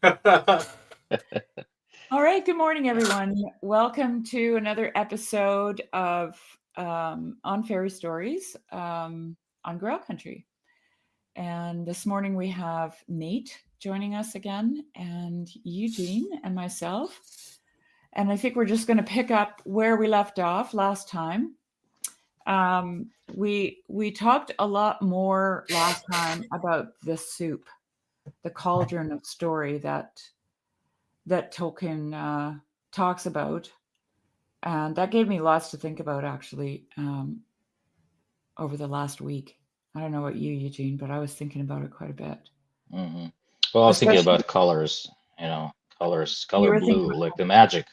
All right. Good morning, everyone. Welcome to another episode of On Fairy Stories on Grail Country. And this morning we have Nate joining us again, and Eugene and myself. And I think we're just going to pick up where we left off last time. We talked a lot more last time about the soup, the cauldron of story that Tolkien talks about, and that gave me lots to think about actually over the last week. I don't know about you, Eugene, but I was thinking about it quite a bit. hmm Well, I was thinking Especially, about colors, you color were thinking blue, like the magic,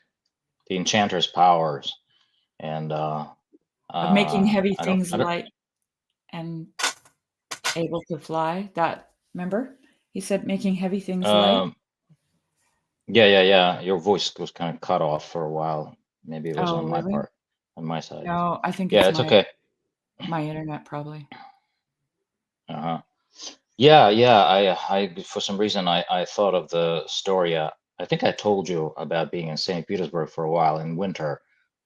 the enchanter's powers, and of making heavy things I don't, light and able to fly. That remember he said making heavy things light. um, yeah. Your voice was kind of cut off for a while. Maybe it was Oh, on my really? part, on my side. No, I think Yeah, it's it's okay. my internet probably. Uh-huh. Yeah. I for some reason I thought of the story. I think I told you about being in St. Petersburg for a while in winter,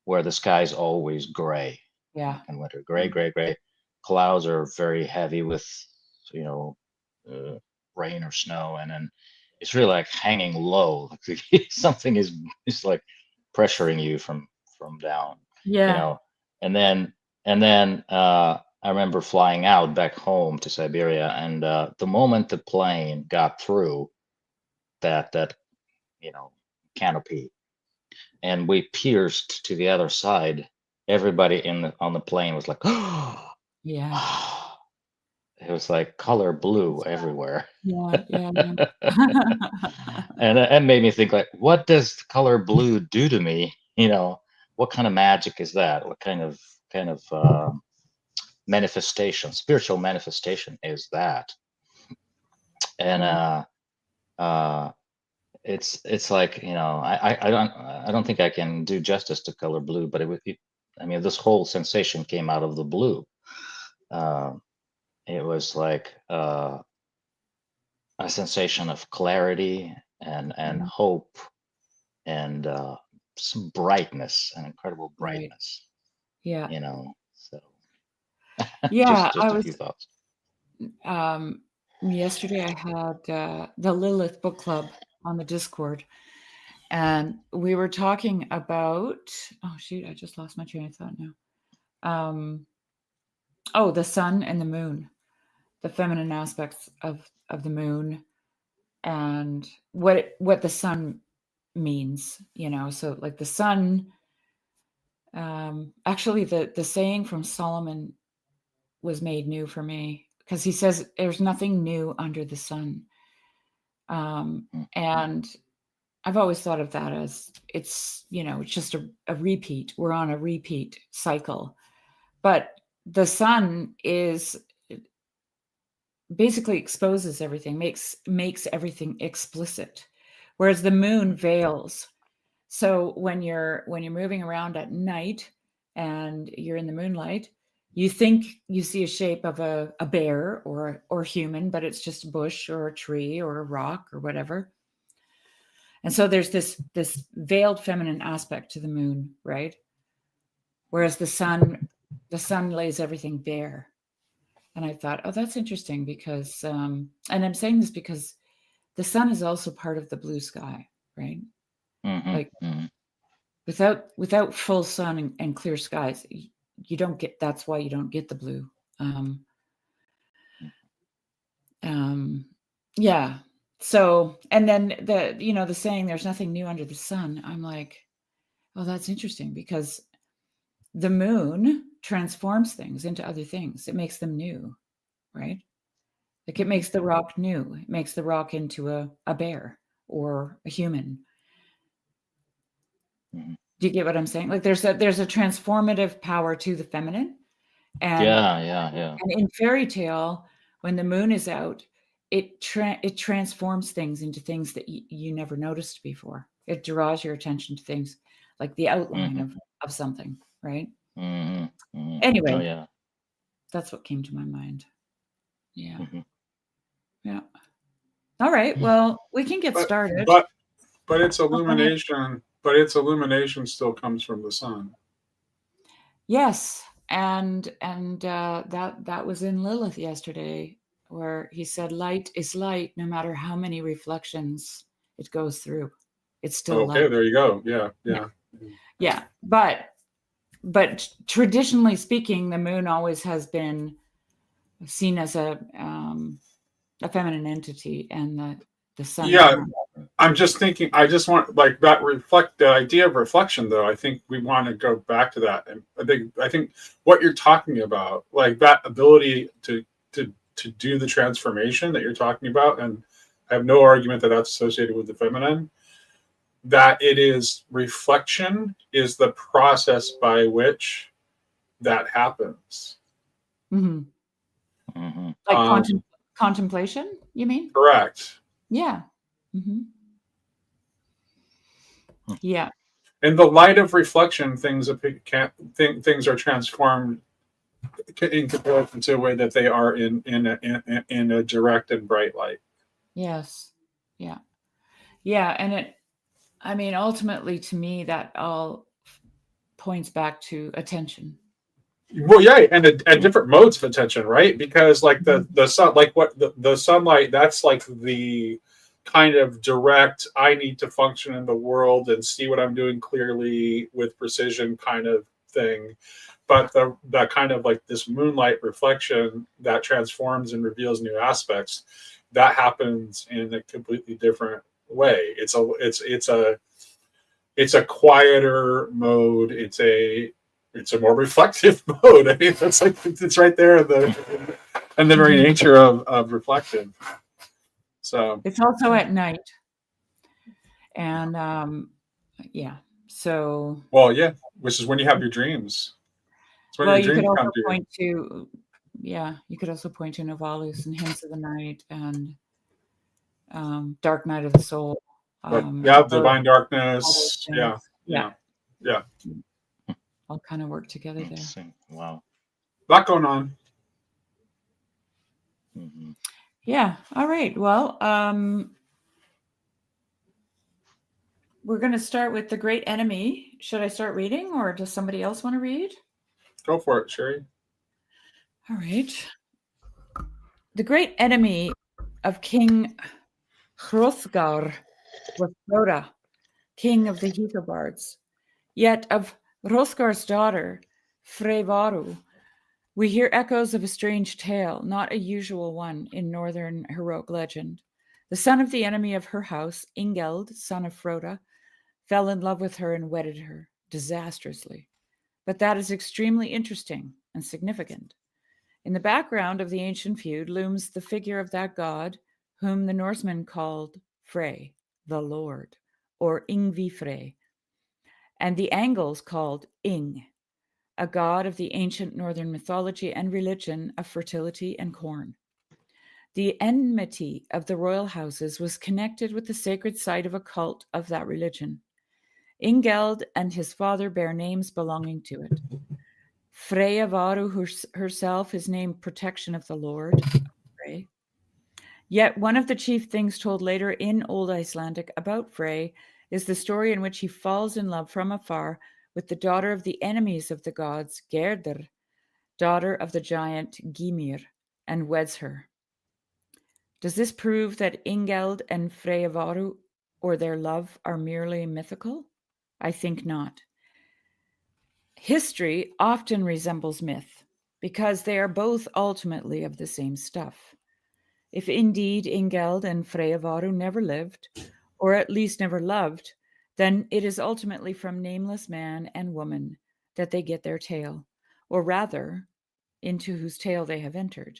where the sky's always gray, Yeah. like in winter, gray. Clouds are very heavy with, you know, uh, rain or snow, and then it's really like hanging low. Like something is like pressuring you from down, you Yeah. know. And then I remember flying out back home to Siberia, and the moment the plane got through that you know canopy, and we pierced to the other side, everybody on the plane was like, "Oh!" Yeah. It was like color blue That's everywhere. right. Yeah. And it made me think, like, what does the color blue do to me? What kind of magic is that? What kind of manifestation, spiritual manifestation is that? And Yeah. uh, it's like, I don't think I can do justice to color blue, but I mean, this whole sensation came out of the blue. Uh, it was like a sensation of clarity and Mhm. hope and some brightness, an incredible Right. brightness. Yeah. So Yeah. just a few thoughts. Um, yesterday I had the Lilith book club on the Discord, and we were talking about. Oh shoot! I just lost my train of thought now. Oh, the sun and the moon, the feminine aspects of the moon, and what the sun means. So like the sun. Actually, the saying from Solomon was made new for me because he says there's nothing new under the sun. And I've always thought of that as it's just a repeat. We're on a repeat cycle. But the sun is basically exposes everything, makes everything explicit. Whereas the moon veils. So when you're moving around at night and you're in the moonlight, you think you see a shape of a bear or human, but it's just a bush or a tree or a rock or whatever. And so there's this veiled feminine aspect to the moon, right? Whereas the sun lays everything bare. And I thought, oh, that's interesting because, and I'm saying this because the sun is also part of the blue sky, right? hmm Like hmm without full sun and clear skies, you don't get. That's why you don't get the blue. Um, um, yeah. So, and then the saying, "There's nothing new under the sun." I'm like, oh, that's interesting because the moon transforms things into other things. It makes them new, right? Like it hmm makes the rock new. It makes the rock into a bear or a human. hmm Do you get what I'm saying? Like there's a transformative power to the feminine, and Yeah. and in fairy tale, when the moon is out, it transforms things into things that you never noticed before. It draws your attention to things like the outline hmm of something, right? Oh Anyway, yeah. that's what came to my mind. Yeah. hmm Yeah. All right. Well, we can get But started. but but its Oh, go ahead. illumination still comes from the sun. Yes, and that was in Lilith yesterday, where he said, "Light is light, no matter how many reflections it goes through. It's still Okay, light." there you go. Yeah, Yeah, yeah. yeah. But traditionally speaking, the moon always has been seen as a feminine entity, and the sun is Yeah, not. I'm just thinking. I just want like that reflect the idea of reflection, though. I think we want to go back to that, and I think what you're talking about, like that ability to do the transformation that you're talking about, and I have no argument that that's associated with the feminine. That it is reflection is the process by which that happens. Mhm. Hmm. Like Um, contemplation, you mean? correct. Yeah. Hmm. Yeah. In the light of reflection, things are transformed in comparison to the way that they are in a direct and bright light. Yes. Yeah. Yeah. And I mean, ultimately, to me, that all points back to attention. Well, yeah, and different modes of attention, right? Because like Mhm. the sun, like what the sunlight, that's like the kind of direct. I need to function in the world and see what I'm doing clearly with precision, kind of thing. But the kind of like this moonlight reflection that transforms and reveals new aspects, that happens in a completely different way. It's a quieter mode. It's a more reflective mode. I mean, that's like it's right there in the very Mhm. nature of reflective. So It's also at night. And yeah. So, well, yeah, which is when you have your dreams. It's when well, your you could dreams also come to you. point to, yeah, you could also point to Novalis and Hymns of the Night and Dark Night of the Soul, But yeah, those, divine all those darkness. Yeah, things. Yeah. yeah, yeah. All kind of work together Let's there. see. Wow. A lot going on. Hmm. Yeah. All right. Well, we're going to start with The Great Enemy. Should I start reading or does somebody else want to read? Go for it, Sherry. All right. The Great Enemy of King Hrothgar was Froda, king of the Heathobards. Yet of Hrothgar's daughter, Freyvaru, we hear echoes of a strange tale, not a usual one in northern heroic legend. The son of the enemy of her house, Ingeld, son of Froda, fell in love with her and wedded her disastrously. But that is extremely interesting and significant. In the background of the ancient feud looms the figure of that god whom the Norsemen called Frey, the Lord, or Ingvi Frey, and the Angles called Ing, a god of the ancient northern mythology and religion of fertility and corn. The enmity of the royal houses was connected with the sacred site of a cult of that religion. Ingeld and his father bear names belonging to it. Freya Varu herself is named Protection of the Lord. Frey. Yet one of the chief things told later in Old Icelandic about Frey is the story in which he falls in love from afar with the daughter of the enemies of the gods, Gerdr, daughter of the giant Gymir, and weds her. Does this prove that Ingeld and Freyavaru or their love are merely mythical? I think not. History often resembles myth because they are both ultimately of the same stuff. If indeed Ingeld and Freyavaru never lived, or at least never loved, then it is ultimately from nameless man and woman that they get their tale, or rather, into whose tale they have entered.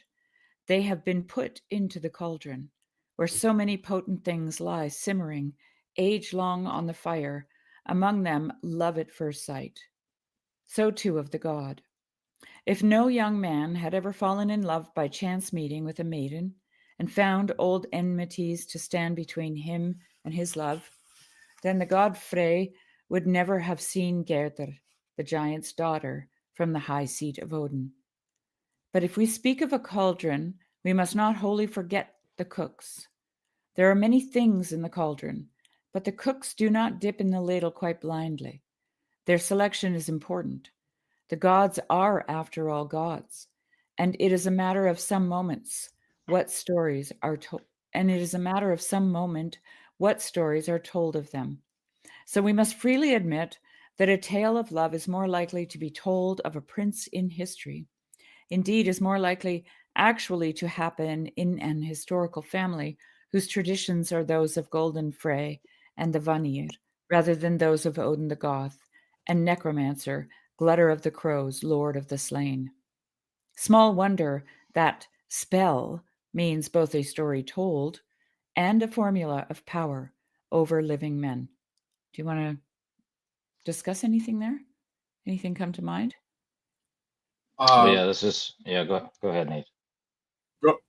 They have been put into the cauldron, where so many potent things lie simmering, age long on the fire, among them love at first sight. So too of the god. If no young man had ever fallen in love by chance meeting with a maiden, and found old enmities to stand between him and his love, then the god Frey would never have seen Gerdr, the giant's daughter, from the high seat of Odin. But if we speak of a cauldron, we must not wholly forget the cooks. There are many things in the cauldron, but the cooks do not dip in the ladle quite blindly. Their selection is important. The gods are, after all, gods, and it is a matter of some moments what stories are told, and it is a matter of some moment what stories are told of them. So we must freely admit that a tale of love is more likely to be told of a prince in history. Indeed, is more likely actually to happen in an historical family whose traditions are those of Golden Frey and the Vanir, rather than those of Odin the Goth and Necromancer, Glutter of the Crows, Lord of the Slain. Small wonder that spell means both a story told and a formula of power over living men. Do you want to discuss anything there? Anything come to mind? Oh yeah, go ahead, Nate.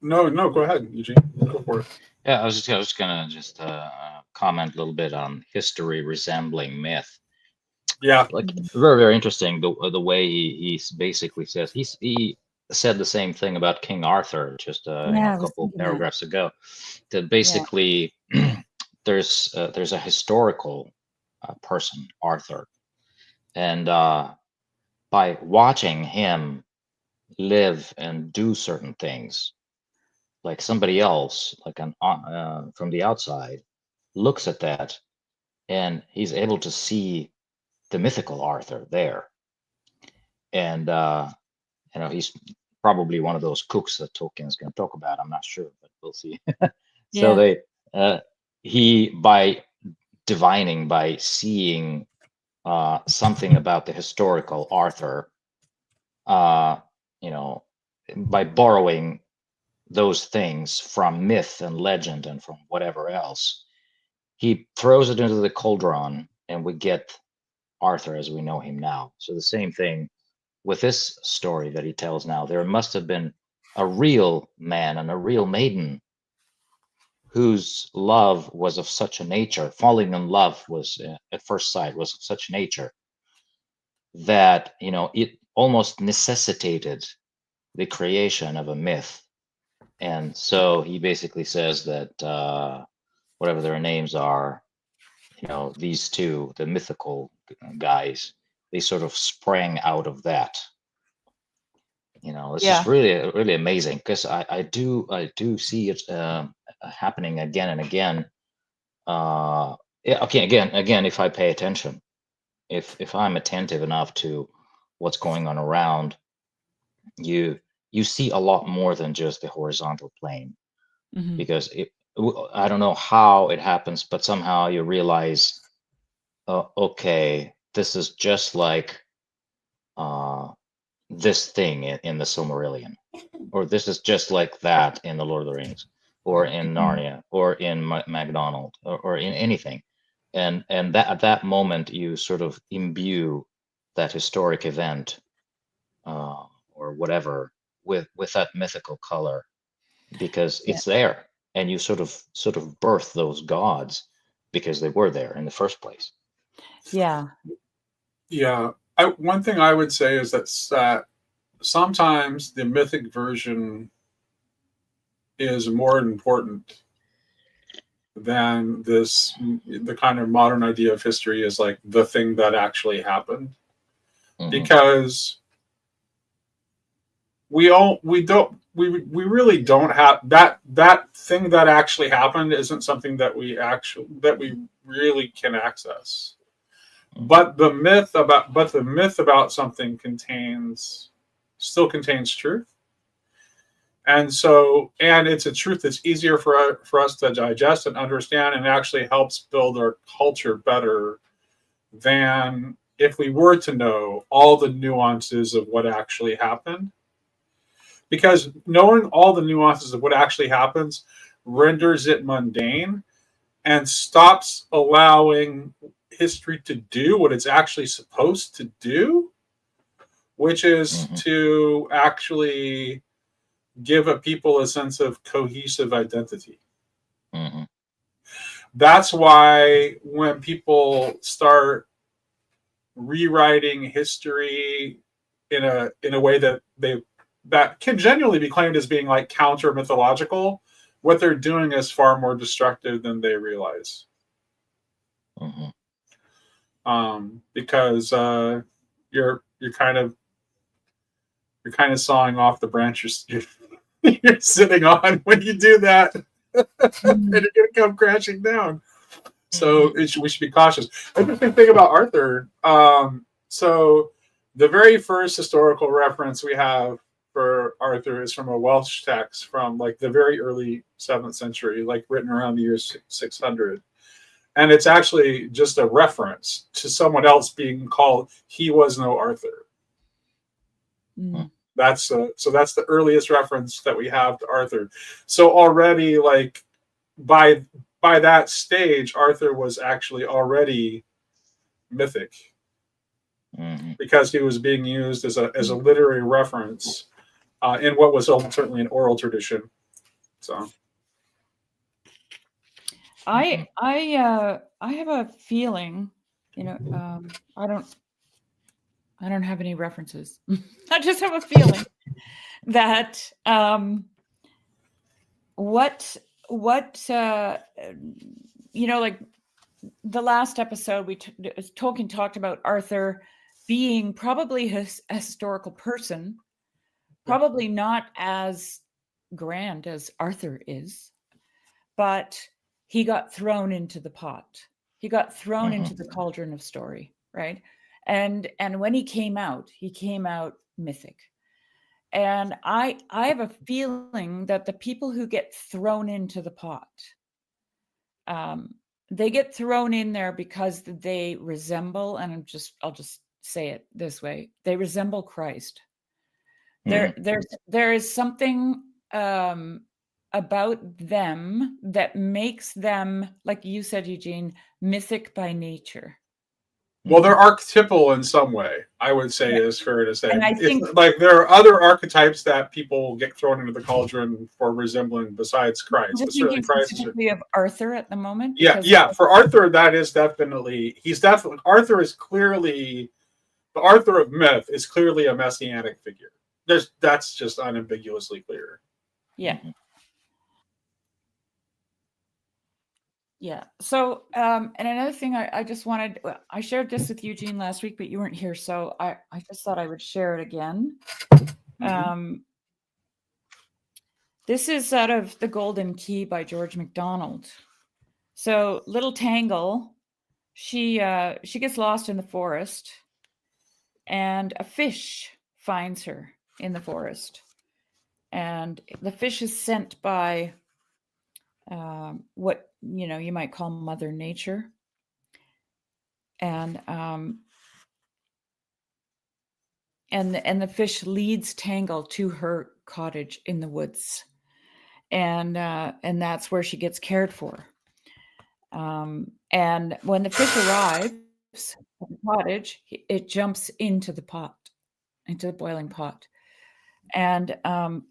No, go ahead, Eugene. Go for it. Yeah, I was just gonna comment a little bit on history resembling myth. Yeah. Like very, very interesting the way he basically says he said the same thing about King Arthur just Yeah, a I was couple of thinking that. paragraphs ago. That Yeah. basically there's a historical person, Arthur, and by watching him live and do certain things, like somebody else, like from the outside, looks at that and he's able to see the mythical Arthur there. And he's probably one of those cooks that Tolkien is going to talk about. I'm not sure, but we'll see. So Yeah. he by divining, by seeing something about the historical Arthur, you know, by borrowing those things from myth and legend and from whatever else, he throws it into the cauldron, and we get Arthur as we know him now. So the same thing with this story that he tells now. There must have been a real man and a real maiden whose love was of such a nature, falling in love was at first sight was of such nature that it almost necessitated the creation of a myth. And so he basically says that whatever their names are, these two, the mythical guys, they sort of sprang out of that. It's Yeah. just really, really amazing because I do see it happening again and again. Yeah, okay, again, if I pay attention, if I'm attentive enough to what's going on around, you see a lot more than just the horizontal plane, Mhm. because I don't know how it happens, but somehow you realize, okay, this is just like this thing in the Silmarillion, or this is just like that in the Lord of the Rings, or in Mhm. Narnia, or in MacDonald, or in anything. And that at that moment you sort of imbue that historic event, or whatever, with that mythical color, because Yeah. it's there, and you sort of birth those gods because they were there in the first place. Yeah. Yeah. One thing I would say is that sometimes the mythic version is more important than the kind of modern idea of history is like the thing that actually happened, Hmm. because we really don't have that thing that actually happened isn't something that we really can access. But the myth about something still contains truth. And it's a truth that's easier for us to digest and understand, and actually helps build our culture better than if we were to know all the nuances of what actually happened. Because knowing all the nuances of what actually happens renders it mundane and stops allowing history to do what it's actually supposed to do, which is Hmm. to actually give a people a sense of cohesive identity. Hmm. That's why when people start rewriting history in a way that can genuinely be claimed as being like counter mythological, what they're doing is far more destructive than they realize. Mhm. Because you're kind of sawing off the branch you're sitting on when you do that, and you're gonna come crashing down. So we should be cautious. Interesting thing about Arthur. So the very first historical reference we have for Arthur is from a Welsh text from like the very early 7th century, like written around the year 600. And it's actually just a reference to someone else being called, he was no Arthur. Mm. That's the earliest reference that we have to Arthur. So already, like, by that stage, Arthur was actually already mythic, because he was being used as a literary reference in what was certainly an oral tradition. So I have a feeling, I don't have any references. I just have a feeling that what like the last episode, Tolkien talked about Arthur being probably a historical person, probably not as grand as Arthur is, but he got thrown into the pot. He got thrown into the cauldron of story, right? And when he came out mythic. And I have a feeling that the people who get thrown into the pot, they get thrown in there because they resemble, and I'll just say it this way, they resemble Christ. There is something about them that makes them, like you said, Eugene, mythic by nature. Well, they're archetypal in some way, I would say, is fair to say. And I think, like, there are other archetypes that people get thrown into the cauldron for resembling besides Christ. I'm but certainly Christ specifically of Arthur at the moment. Yeah. For Arthur, that is definitely, Arthur is clearly, the Arthur of myth is clearly a messianic figure. That's just unambiguously clear. Yeah. Yeah. So, and another thing I just wanted, I shared this with Eugene last week, but you weren't here. So I just thought I would share it again. This is out of The Golden Key by George MacDonald. So little Tangle, she gets lost in the forest, and a fish finds her in the forest. And the fish is sent by what you might call Mother Nature, and the fish leads Tangle to her cottage in the woods, and that's where she gets cared for. And when the fish arrives at the cottage, it jumps into the pot, into the boiling pot, and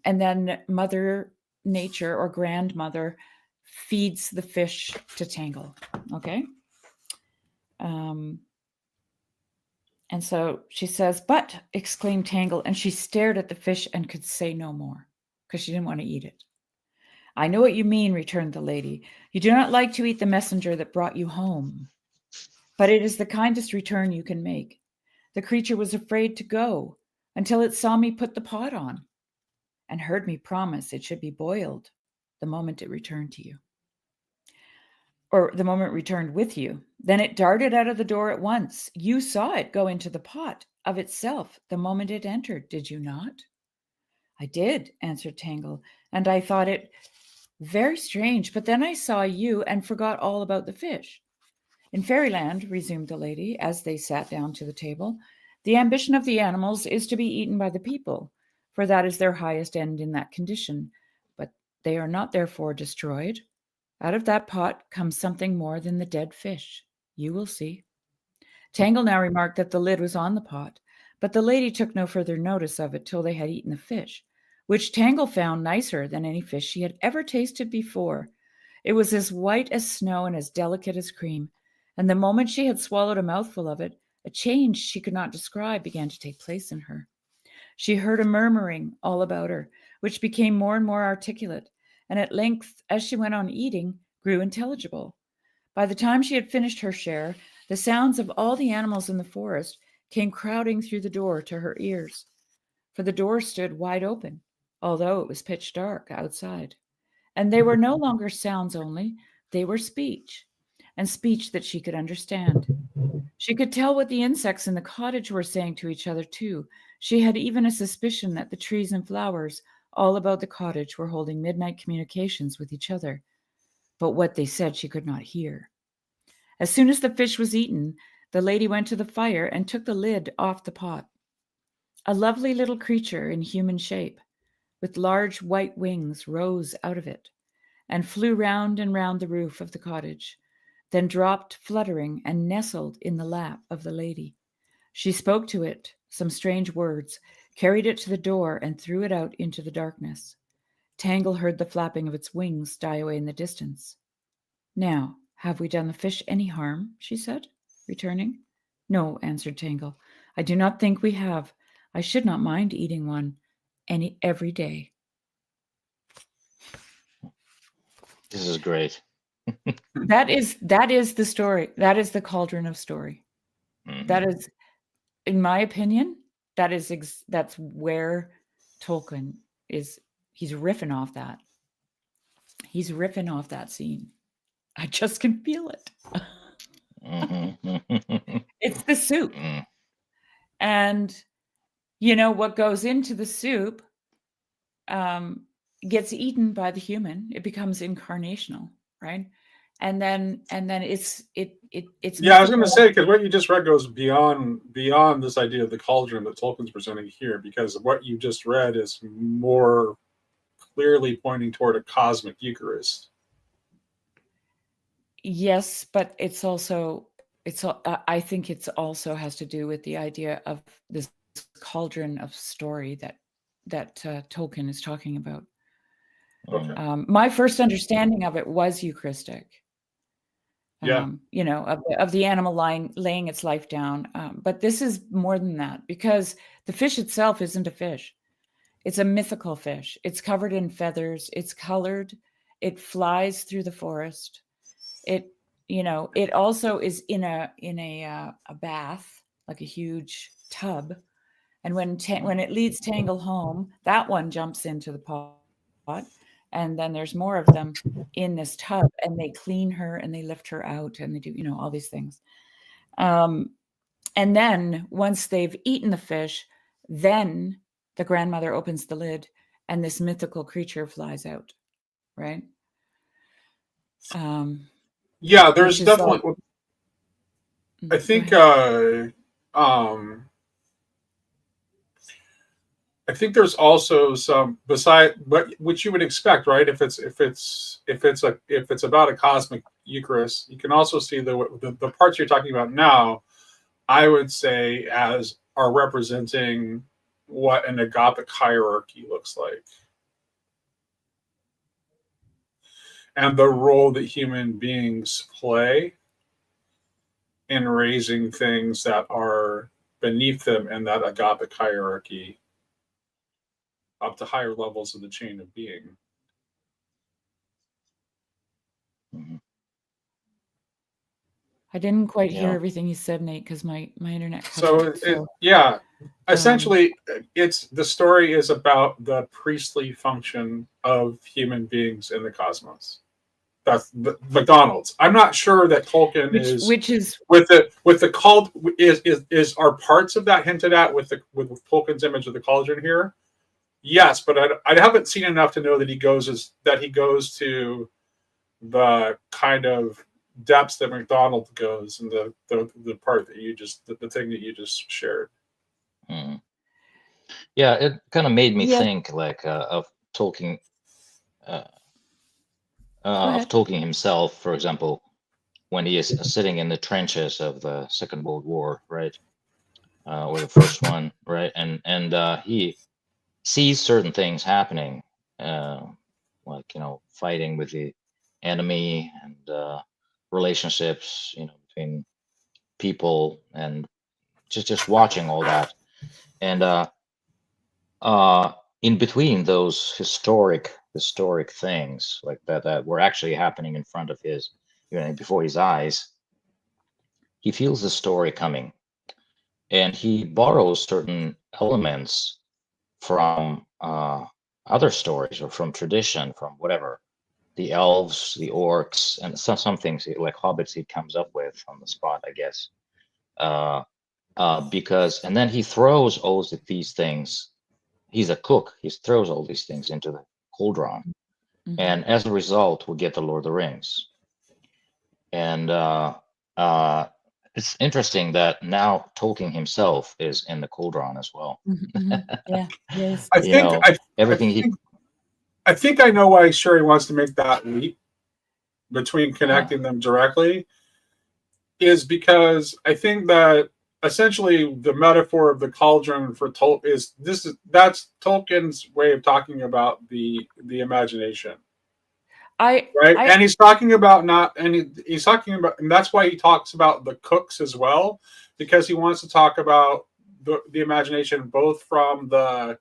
then Mother Nature, or grandmother, feeds the fish to Tangle. Okay. And so she says, "But," exclaimed Tangle, and she stared at the fish and could say no more, because she didn't want to eat it. "I know what you mean," returned the lady. "You do not like to eat the messenger that brought you home. But it is the kindest return you can make. The creature was afraid to go until it saw me put the pot on, and heard me promise it should be boiled the moment it returned to you. Or the moment it returned with you. Then it darted out of the door at once. You saw it go into the pot of itself the moment it entered, did you not?" "I did," answered Tangle, "and I thought it very strange, but then I saw you and forgot all about the fish. In Fairyland," resumed the lady, as they sat down to the table, "the ambition of the animals is to be eaten by the people, for that is their highest end in that condition. But they are not therefore destroyed. Out of that pot comes something more than the dead fish. You will see." Tangle now remarked that the lid was on the pot, but the lady took no further notice of it till they had eaten the fish, which Tangle found nicer than any fish she had ever tasted before. It was as white as snow and as delicate as cream, and the moment she had swallowed a mouthful of it, a change she could not describe began to take place in her. She heard a murmuring all about her, which became more and more articulate, and at length, as she went on eating, grew intelligible. By the time she had finished her share, the sounds of all the animals in the forest came crowding through the door to her ears, for the door stood wide open, although it was pitch dark outside. And they were no longer sounds only, they were speech, and speech that she could understand. She could tell what the insects in the cottage were saying to each other, too. She had even a suspicion that the trees and flowers all about the cottage were holding midnight communications with each other, but what they said she could not hear. As soon as the fish was eaten, the lady went to the fire and took the lid off the pot. A lovely little creature in human shape, with large white wings, rose out of it and flew round and round the roof of the cottage, then dropped fluttering and nestled in the lap of the lady. She spoke to it some strange words, carried it to the door, and threw it out into the darkness. Tangle heard the flapping of its wings die away in the distance. "Now, have we done the fish any harm?" she said, returning. "No," answered Tangle. "I do not think we have. I should not mind eating one every day." This is great. That is the story. That is the Cauldron of Story. Mhm. That is, in my opinion, that's where Tolkien is. He's riffing off that. He's riffing off that scene. I just can feel it. Mhm. It's the soup. Mm. And you know what goes into the soup gets eaten by the human. It becomes incarnational, right? And then it's Yeah, I was going to mythical. say, because what you just read goes beyond this idea of the cauldron that Tolkien's presenting here, because what you just read is more clearly pointing toward a cosmic Eucharist. Yes, but it's also I think it's also has to do with the idea of this cauldron of story that Tolkien is talking about. Okay. My first understanding of it was Eucharistic. Yeah. You know, of the animal laying its life down. But this is more than that, because the fish itself isn't a fish. It's a mythical fish. It's covered in feathers. It's colored. It flies through the forest. It, you know, it also is in a bath, like a huge tub. And when it leads Tangle home, that one jumps into the pot, and then there's more of them in this tub, and they clean her and they lift her out and they do, you know, all these things. And then once they've eaten the fish, then the grandmother opens the lid and this mythical creature flies out, right? Yeah, there's Which is definitely. I think. I think there's also some beside which you would expect, right? If it's about a cosmic Eucharist, you can also see the parts you're talking about now. I would say as are representing what an agapic hierarchy looks like, and the role that human beings play in raising things that are beneath them in that agapic hierarchy up to higher levels of the chain of being. Mhm. I didn't quite hear Yeah. everything you said, Nate, because my internet cut So out. yeah, essentially, it's the story is about the priestly function of human beings in the cosmos. That's the McDonald's. I'm not sure that Tolkien which is with the cult is are parts of that hinted at with Tolkien's image of the cauldron here. Yes, but I haven't seen enough to know that he goes to the kind of depths that McDonald goes, and the part that you just the thing that you just shared. Mm. Yeah, it kind of made me Yes. think like of Tolkien, Go of ahead. Tolkien himself, for example, when he is sitting in the trenches of the Second World War, right, or the first one, right, and he sees certain things happening, like fighting with the enemy and relationships, between people, and just watching all that, and in between those historic historic things like that were actually happening in front of his, before his eyes, he feels the story coming, and he borrows certain elements from other stories or from tradition, from whatever, the elves, the orcs, and some things like hobbits he comes up with on the spot, I guess. Because, and then he throws all these things. He's a cook. He throws all these things into the cauldron, and as a result, we get the Lord of the Rings. And it's interesting that now Tolkien himself is in the cauldron as well. Yeah, yes. I think Everything I think I know why Sherry wants to make that leap between connecting them directly, is because I think that essentially the metaphor of the cauldron for Tolkien that's Tolkien's way of talking about the imagination. And he's talking about he's talking about, and that's why he talks about the cooks as well, because he wants to talk about the imagination both from the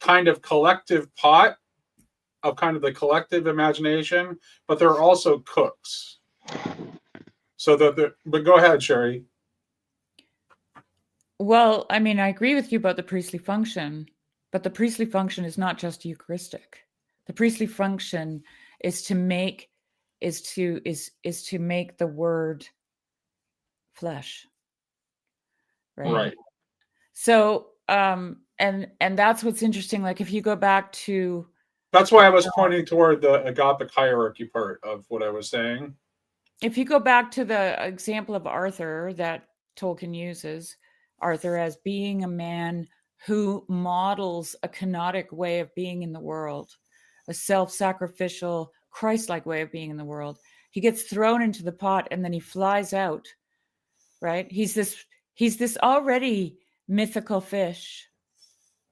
kind of collective pot of kind of the collective imagination, but there are also cooks. So but go ahead, Sherry. Well, I mean, I agree with you about the priestly function, but the priestly function is not just Eucharistic. The priestly function is to make the word flesh. Right. So and that's what's interesting. Like if you go back to, that's why I was pointing toward the agapic hierarchy part of what I was saying. If you go back to the example of Arthur that Tolkien uses, Arthur as being a man who models a kenotic way of being in the world, a self-sacrificial, Christ-like way of being in the world. He gets thrown into the pot and then he flies out, right? He's this already mythical fish,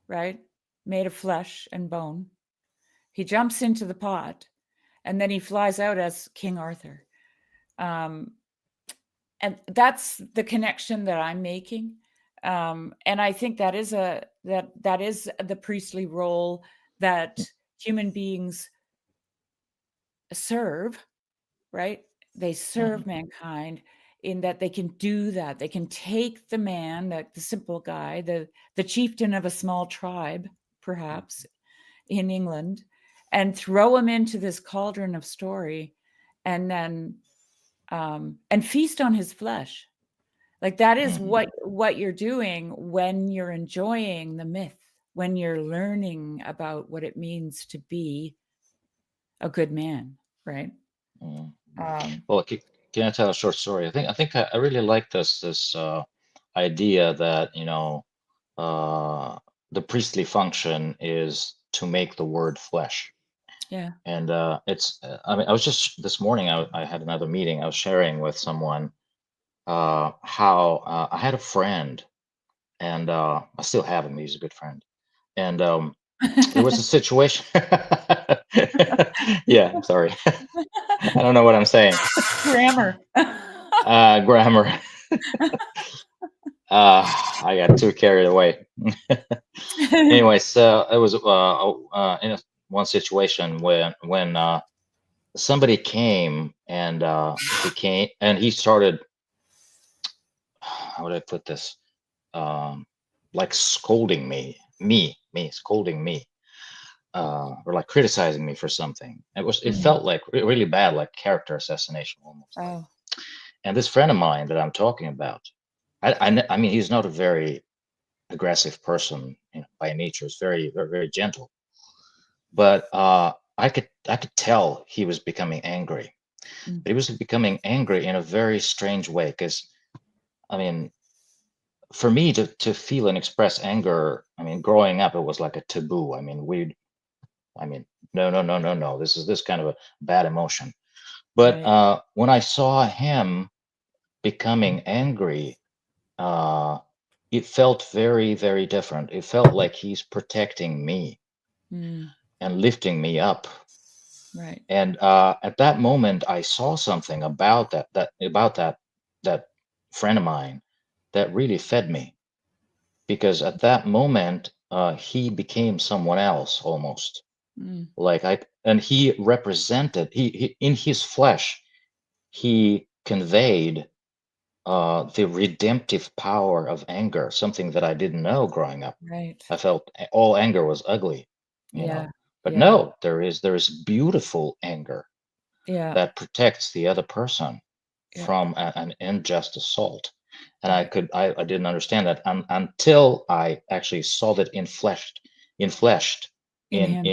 right? Made of flesh and bone. He jumps into the pot and then he flies out as King Arthur. And that's the connection that I'm making. And I think that is that is the priestly role that human beings serve, right? They serve mankind in that they can do that. They can take the man, the simple guy, the chieftain of a small tribe, perhaps in England, and throw him into this cauldron of story, and then and feast on his flesh. Like that is what you're doing when you're enjoying the myth, when you're learning about what it means to be a good man, right? Well, can I tell a short story? I think I really like this idea that the priestly function is to make the word flesh. Yeah. And it's I mean, I was just this morning I had another meeting. I was sharing with someone how I had a friend, and I still have him. He's a good friend. And there was a situation. Yeah, I'm sorry. I don't know what I'm saying. Grammar. Grammar. I got too carried away. Anyway, so it was in one situation when somebody came and he started. How would I put this? Like scolding me, scolding me, or like criticizing me for something. It felt like really bad, like character assassination almost. Oh. And this friend of mine that I'm talking about, I mean, he's not a very aggressive person by nature. He's very, very, very gentle. But I could tell he was becoming angry. But he was becoming angry in a very strange way, because I mean, for me to feel and express anger, I mean, growing up, it was like a taboo. I mean, no. This is this kind of a bad emotion. But when I saw him becoming angry, it felt very, very different. It felt like he's protecting me and lifting me up. Right. And at that moment, I saw something about that friend of mine that really fed me, because at that moment he became someone else almost. Mm. Like and he represented, he in his flesh, he conveyed the redemptive power of anger, something that I didn't know growing up. Right. I felt all anger was ugly, Yeah. But Yeah. no, there is beautiful anger Yeah. that protects the other person Yeah. from an unjust assault. And Right. I didn't understand that until I actually saw that infleshed In him.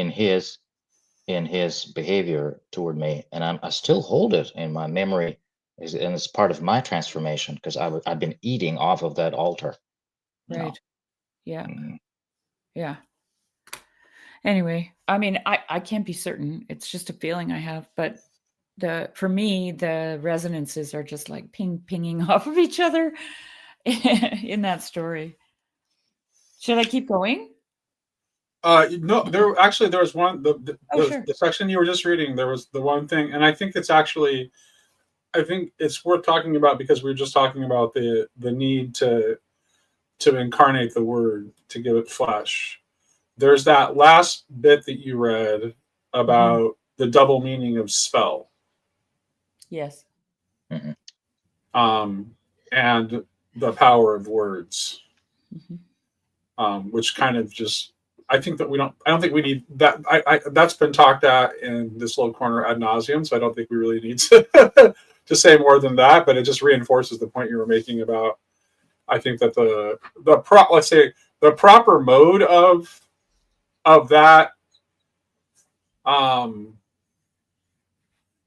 in his behavior toward me, and I still hold it in my memory, and it's part of my transformation because I've been eating off of that altar, you know. Right. Yeah. Mm, Yeah. Anyway, I mean, I can't be certain. It's just a feeling I have, but for me, the resonances are just like pinging off of each other in that story. Should I keep going? No, there was one Oh, sure. the section you were just reading. There was the one thing, and I think it's actually, I think it's worth talking about because we were just talking about the need to incarnate the word, to give it flesh. There's that last bit that you read about the double meaning of spell, Yes. mhm. and the power of words, Mhm. which kind of just, I think that I don't think we need that. That's been talked at in this little corner ad nauseum, so I don't think we really need to to say more than that. But it just reinforces the point you were making about. I think that let's say the proper mode of that um,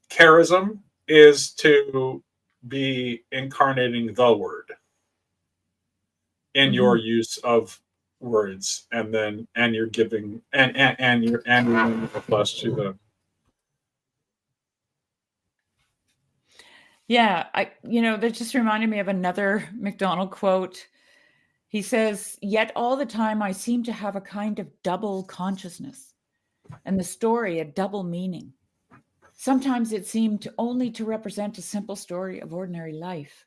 charism is to be incarnating the word in your Mhm. use of words, and you're giving and you're giving the flesh to the. Yeah, that just reminded me of another McDonald quote. He says, "Yet all the time I seem to have a kind of double consciousness, and the story a double meaning. Sometimes it seemed only to represent a simple story of ordinary life,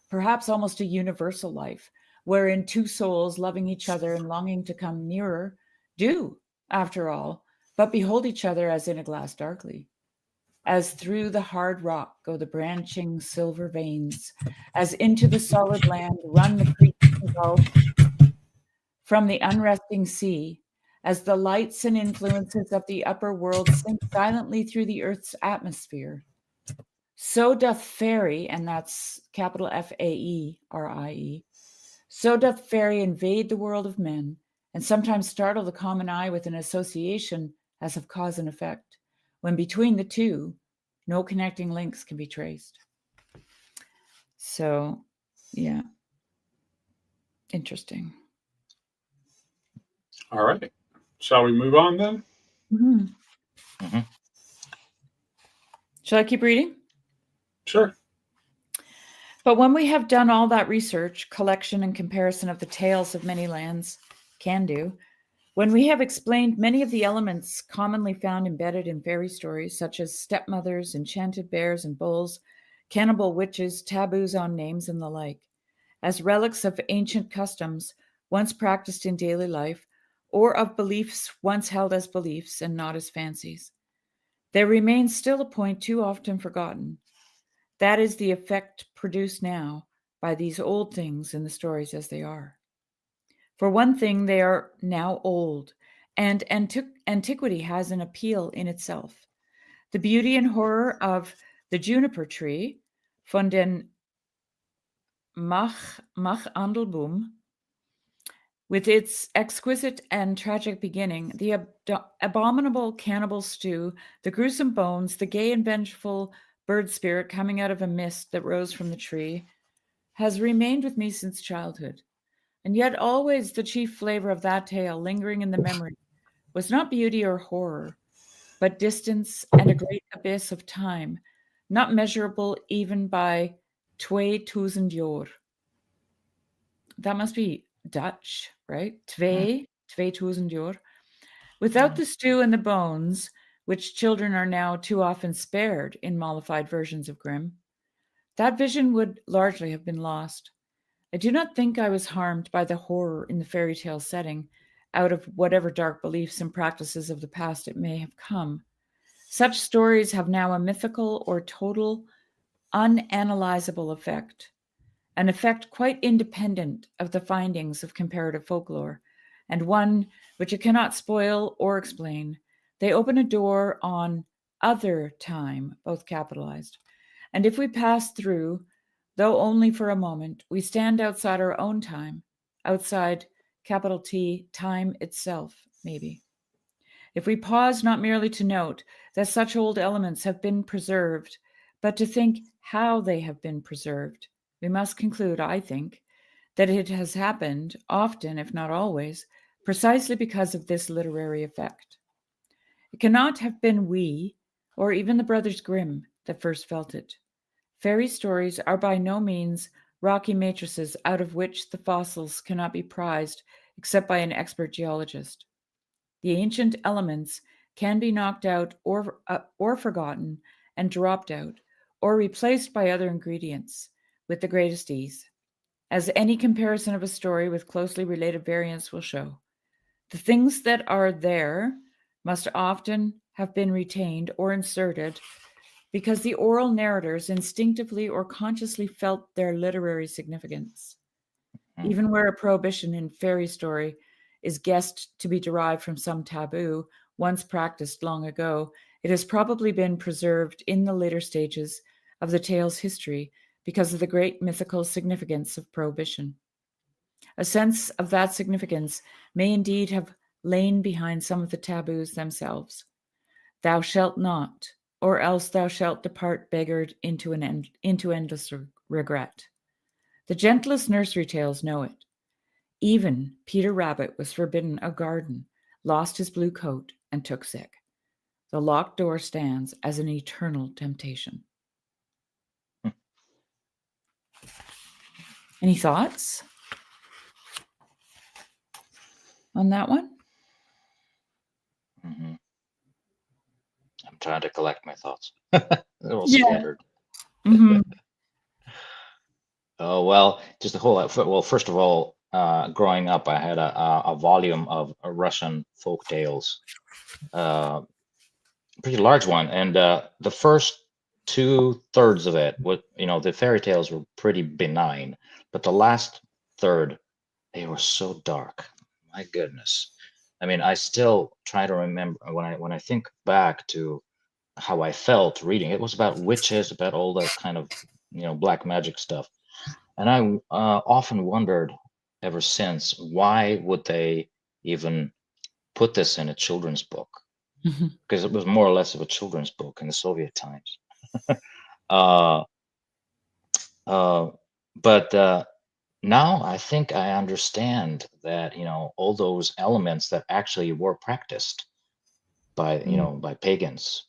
perhaps almost a universal life, wherein two souls loving each other and longing to come nearer do, after all, but behold each other as in a glass darkly. As through the hard rock go the branching silver veins, as into the solid land run the creeks and gulfs from the unresting sea, as the lights and influences of the upper world sink silently through the earth's atmosphere, so doth fairy, and that's capital FAERIE, so doth fairy invade the world of men, and sometimes startle the common eye with an association as of cause and effect, when between the two, no connecting links can be traced." So, yeah, interesting. All right, shall we move on then? Mhm. Mhm. Shall I keep reading? Sure. But when we have done all that research, collection, and comparison of the tales of many lands can do, when we have explained many of the elements commonly found embedded in fairy stories, such as stepmothers, enchanted bears and bulls, cannibal witches, taboos on names, and the like, as relics of ancient customs once practiced in daily life, or of beliefs once held as beliefs and not as fancies, there remains still a point too often forgotten. That is the effect produced now by these old things in the stories as they are. For one thing, they are now old, and antiquity has an appeal in itself. The beauty and horror of the juniper tree, von den Mach-Andelboom, with its exquisite and tragic beginning, the abominable cannibal stew, the gruesome bones, the gay and vengeful bird spirit coming out of a mist that rose from the tree, has remained with me since childhood. And yet always the chief flavor of that tale lingering in the memory was not beauty or horror, but distance and a great abyss of time, not measurable even by 2000 jaar. That must be Dutch, right? Mm. 2000 jaar. Without the stew and the bones, which children are now too often spared in mollified versions of Grimm, that vision would largely have been lost. I do not think I was harmed by the horror in the fairy tale setting, out of whatever dark beliefs and practices of the past it may have come. Such stories have now a mythical or total unanalyzable effect, an effect quite independent of the findings of comparative folklore, and one which it cannot spoil or explain. They open a door on other time, both capitalized. And if we pass through, though only for a moment, we stand outside our own time, outside capital T, time itself, maybe. If we pause not merely to note that such old elements have been preserved, but to think how they have been preserved, we must conclude, I think, that it has happened often, if not always, precisely because of this literary effect. It cannot have been we, or even the Brothers Grimm, that first felt it. Fairy stories are by no means rocky matrices out of which the fossils cannot be prized except by an expert geologist. The ancient elements can be knocked out or forgotten and dropped out, or replaced by other ingredients with the greatest ease, as any comparison of a story with closely related variants will show. The things that are there must often have been retained or inserted because the oral narrators instinctively or consciously felt their literary significance. Even where a prohibition in fairy story is guessed to be derived from some taboo once practiced long ago, it has probably been preserved in the later stages of the tale's history because of the great mythical significance of prohibition. A sense of that significance may indeed have lain behind some of the taboos themselves. Thou shalt not, or else thou shalt depart beggared into endless regret. The gentlest nursery tales know it. Even Peter Rabbit was forbidden a garden, lost his blue coat, and took sick. The locked door stands as an eternal temptation. Any thoughts on that one? Mm-hmm. I'm trying to collect my thoughts. They're all scattered. Mm-hmm. Oh, well, just the whole, well, first of all, growing up, I had a volume of Russian folk tales, pretty large one. And the first 2/3 of it, the fairy tales were pretty benign, but the last third, they were so dark. My goodness. I mean, I still try to remember when I think back to how I felt reading. It was about witches, about all that kind of, black magic stuff. And I often wondered ever since, why would they even put this in a children's book? Mm-hmm. Because it was more or less of a children's book in the Soviet times. But now I think I understand that, all those elements that actually were practiced by, by pagans,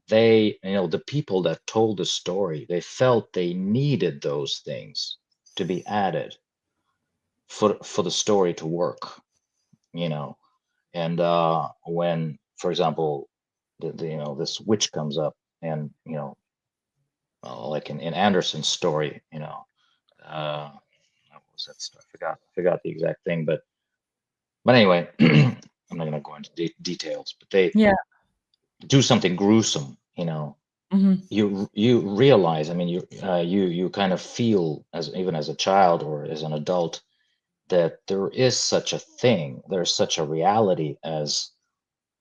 they, the people that told the story, they felt they needed those things to be added for the story to work, and when, for example, this witch comes up, and like in Anderson's story, what was that stuff? I forgot the exact thing, but anyway, I'm not going to go into details, but they do something gruesome, Mm-hmm. you realize, I mean, you kind of feel, even as a child or as an adult, that there is such a thing, there's such a reality as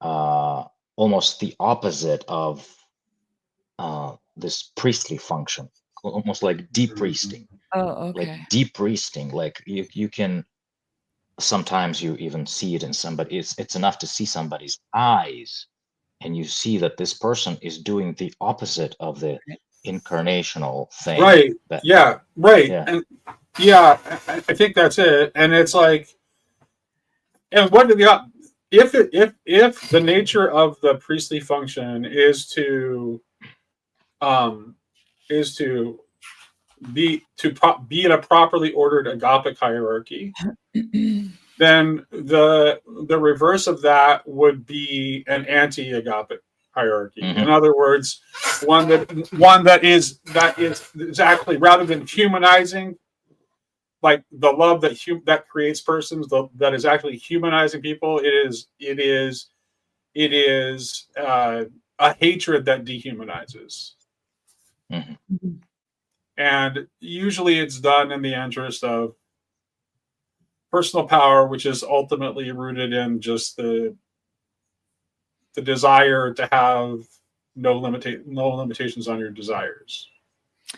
almost the opposite of this priestly function, almost like depriesting. Oh, okay. Like depriesting, like you can sometimes, you even see it in somebody. It's enough to see somebody's eyes, and you see that this person is doing the opposite of the incarnational thing. Right. Yeah. Right. Yeah. And yeah, I think that's it. And it's like, and what did the if the nature of the priestly function is to be in a properly ordered agapic hierarchy, then the reverse of that would be an anti-agapic hierarchy. Mm-hmm. In other words, one that is exactly, rather than humanizing like the love that that creates persons, that is actually humanizing people. It is a hatred that dehumanizes, Mhm. and usually it's done in the interest of personal power, which is ultimately rooted in just the desire to have no limitations on your desires.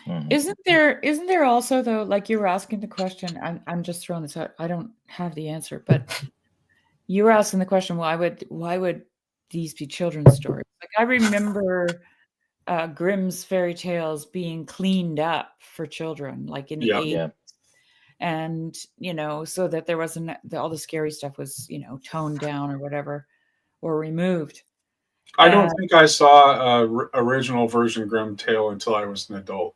Mhm. Isn't there also though, like you were asking the question, I'm just throwing this out. I don't have the answer, but you were asking the question, why would these be children's stories? Like I remember Grimm's fairy tales being cleaned up for children, like in the Yeah. 80s. Yeah. And, so that there wasn't all the scary stuff was, toned down or whatever, or removed. I don't And think I saw a original version Grimm tale until I was an adult.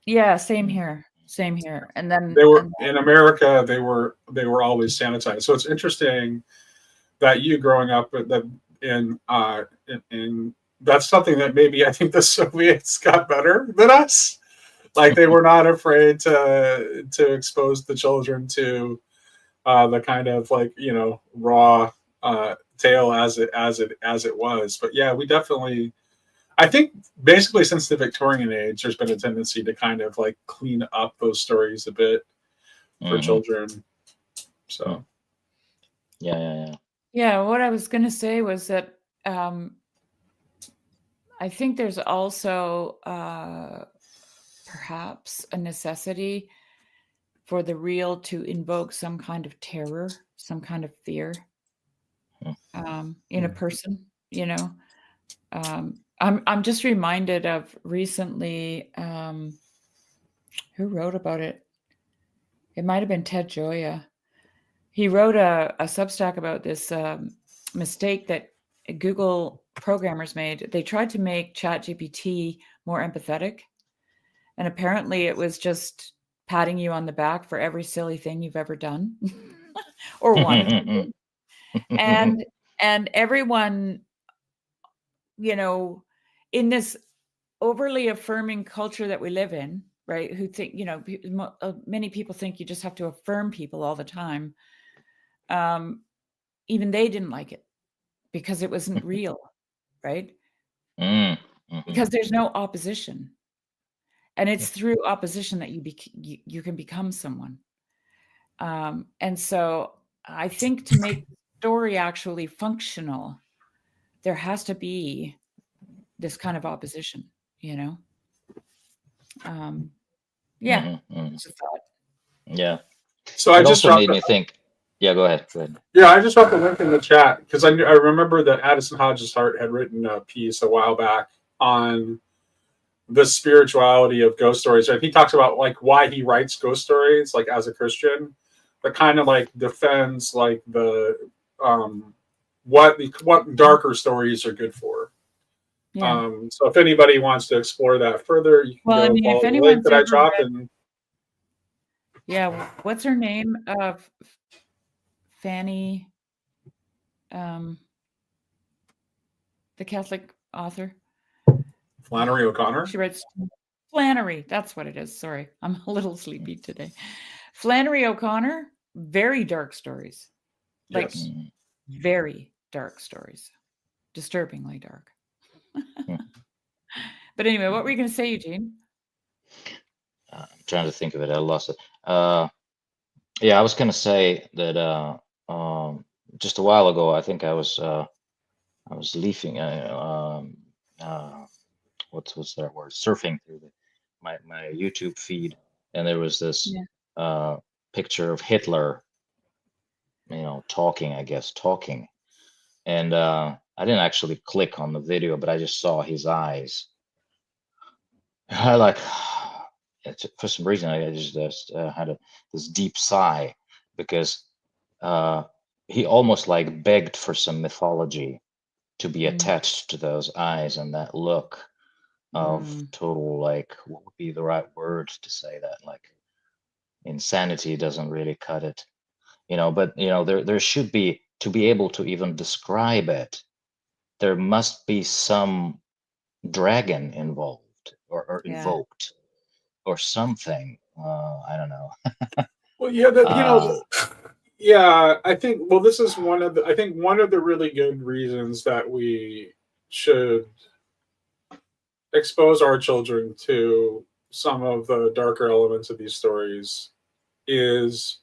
yeah, same Mm. here. Same here. And then, They were in America. They were always sanitized. So it's interesting that you growing up with that in that's something that maybe I think the Soviets got better than us. Like they were not afraid to expose the children to the kind of like raw tale as it was. But yeah, we definitely. I think basically since the Victorian age, there's been a tendency to kind of like clean up those stories a bit for Mhm. children. So Yeah. yeah, what I was going to say was that I think there's also perhaps a necessity for the real to invoke some kind of terror, some kind of fear in a person, I'm just reminded of recently, who wrote about it? It might have been Ted Gioia. He wrote a Substack about this mistake that Google programmers made. They tried to make ChatGPT more empathetic, and apparently it was just patting you on the back for every silly thing you've ever done or wanted to do. And everyone, in this overly affirming culture that we live in, right? Who think, many people think you just have to affirm people all the time. Even they didn't like it because it wasn't real, right? Mhm. Because there's no opposition, and it's through opposition that you can become someone. And so I think to make the story actually functional, there has to be this kind of opposition, Yeah, Mhm. it's a thought. Yeah. so I It just also dropped made me think. Yeah, go ahead. Go ahead. I just dropped a link in the chat because I remember that Addison Hodges Hart had written a piece a while back on the spirituality of ghost stories. Right? He talks about like why he writes ghost stories, like as a Christian, that kind of like defends like the what darker stories are good for. Yeah. So if anybody wants to explore that further, you can Well, I go mean, if follow the link anyone's that I ever dropped. read, And yeah, what's her name? Fanny, um, the Catholic author. Flannery O'Connor. She writes Flannery. That's what it is. Sorry, I'm a little sleepy today. Flannery O'Connor, very dark stories, like Yes. very dark stories, disturbingly dark. Mhm. But anyway, what were you going to say, Eugene? I'm trying to think of it. I lost it. Yeah, I was gonna say that just a while ago, I think I was leafing. What's that word? Surfing through my YouTube feed, and there was this Yeah. picture of Hitler, talking, I guess, talking, and I didn't actually click on the video, but I just saw his eyes. I like, for some reason, I just had this deep sigh because uh, he almost like begged for some mythology to be Mm. attached to those eyes and that look of Mm. total, like, what would be the right word to say that? Like, insanity doesn't really cut it, but there should be, to be able to even describe it, there must be some dragon involved or Yeah. invoked or something. I don't know. Well, yeah, that, Uh, yeah, I think. Well, this is one of the. I think one of the really good reasons that we should expose our children to some of the darker elements of these stories is,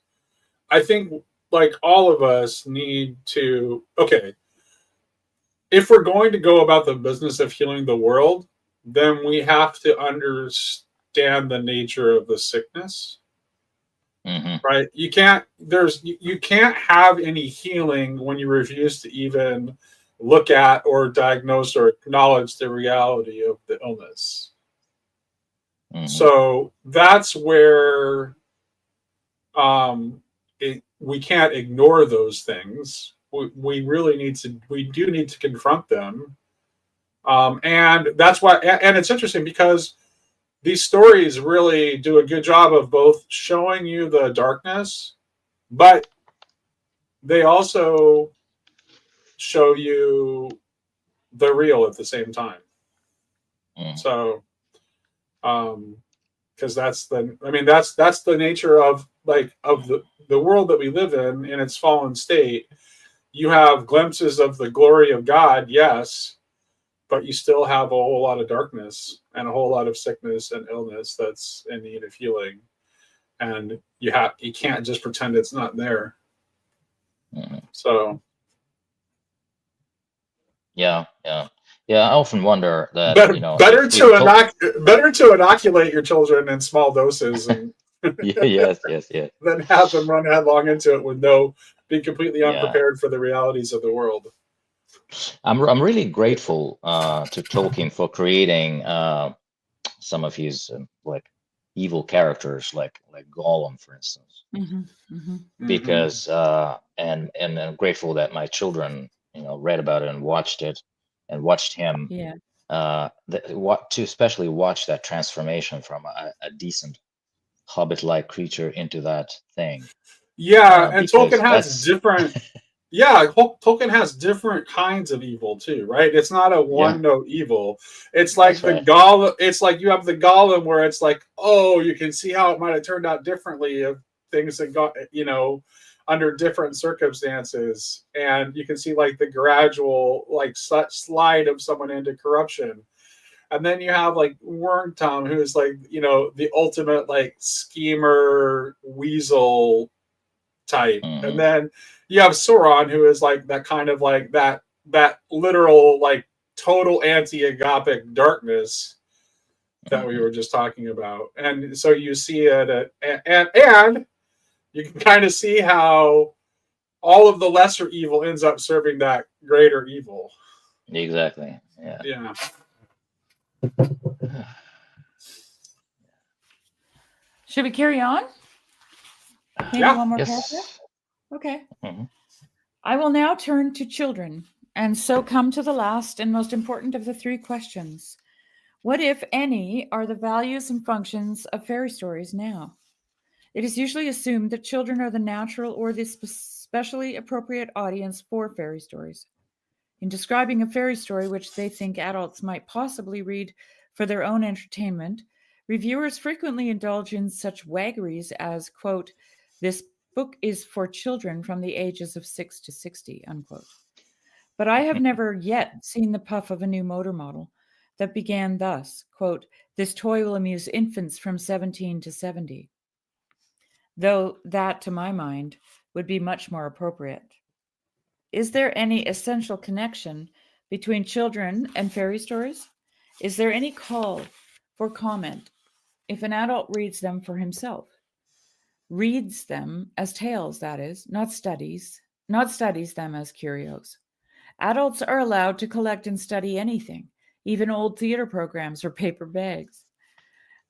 I think, like all of us need to. Okay, if we're going to go about the business of healing the world, then we have to understand the nature of the sickness, mhm. right? You can't have any healing when you refuse to even look at or diagnose or acknowledge the reality of the illness. Mhm. So that's where we can't ignore those things. We really need to. We do need to confront them, and that's why. And it's interesting because these stories really do a good job of both showing you the darkness, but they also show you the real at the same time. Mhm. So, because that's the nature of the world that we live in its fallen state. You have glimpses of the glory of God, yes, but you still have a whole lot of darkness and a whole lot of sickness and illness that's in need of healing, and you can't just pretend it's not there. Mhm. So Yeah, yeah, yeah. I often wonder that, better better if we to told, better to inoculate your children in small doses and yeah, yes, yes, yes, than have them run headlong into it with no being completely yeah. unprepared for the realities of the world. I'm really grateful to Tolkien for creating some of his like evil characters, like Gollum, for instance, Mm-hmm. Mm-hmm. Mm-hmm. because and I'm grateful that my children, read about it and watched it, and watched him, Yeah. what to especially watch that transformation from a decent hobbit-like creature into that thing, Yeah, and because that's Tolkien has different kinds of evil too, right? It's not a yeah, one note evil. It's like that's the right. Gollum. It's like you have the Gollum where it's like, oh, you can see how it might have turned out differently if things had got, under different circumstances, and you can see like the gradual like slide of someone into corruption. And then you have like Wormtongue, who is like, the ultimate like schemer weasel type. And Hmm. then you have Sauron, who is like that kind of like that literal like total anti-agapic darkness that we Hmm. were just talking about. And so you see it and you can kind of see how all of the lesser evil ends up serving that greater evil. Exactly. Yeah. Yeah. Should we carry on? Maybe Yeah. one more paragraph? Yes. Okay. Hmm. I will now turn to children, and so come to the last and most important of the three questions. What, if any, are the values and functions of fairy stories now? It is usually assumed that children are the natural or the specially appropriate audience for fairy stories. In describing a fairy story which they think adults might possibly read for their own entertainment, reviewers frequently indulge in such waggeries as, quote, this book is for children from the ages of 6 to 60, unquote. But I have never yet seen the puff of a new motor model that began thus, quote, this toy will amuse infants from 17 to 70, though that, to my mind, would be much more appropriate. Is there any essential connection between children and fairy stories? Is there any call for comment if an adult reads them for himself? Reads them as tales, that is, not studies them as curios. Adults are allowed to collect and study anything, even old theater programs or paper bags.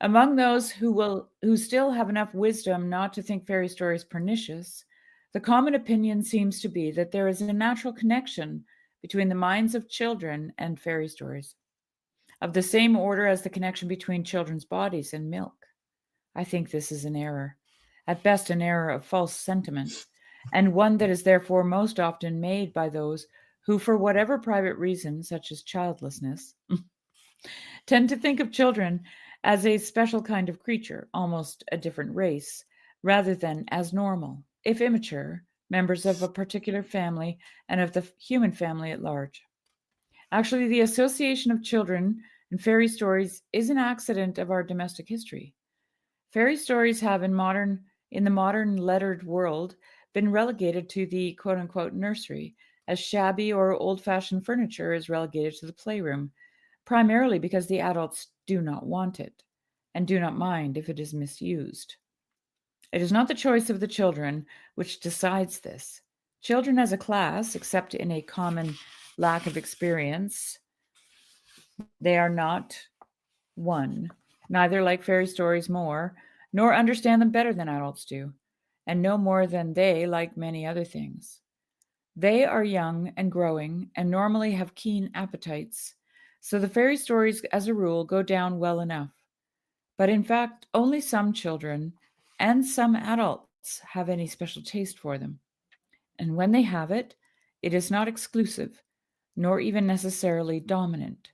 Among those who still have enough wisdom not to think fairy stories pernicious, the common opinion seems to be that there is a natural connection between the minds of children and fairy stories, of the same order as the connection between children's bodies and milk. I think this is an error, at best an error of false sentiment, and one that is therefore most often made by those who, for whatever private reason, such as childlessness, tend to think of children as a special kind of creature, almost a different race, rather than as normal, if immature, members of a particular family and of the human family at large. Actually, the association of children and fairy stories is an accident of our domestic history. Fairy stories have in the modern lettered world been relegated to the quote unquote nursery, as shabby or old fashioned furniture is relegated to the playroom, primarily because the adults do not want it and do not mind if it is misused. It is not the choice of the children which decides this. Children as a class, except in a common lack of experience, they are not one, neither like fairy stories more, nor understand them better than adults do, and no more than they like many other things. They are young and growing and normally have keen appetites, so the fairy stories, as a rule, go down well enough. But in fact, only some children and some adults have any special taste for them. And when they have it, it is not exclusive, nor even necessarily dominant.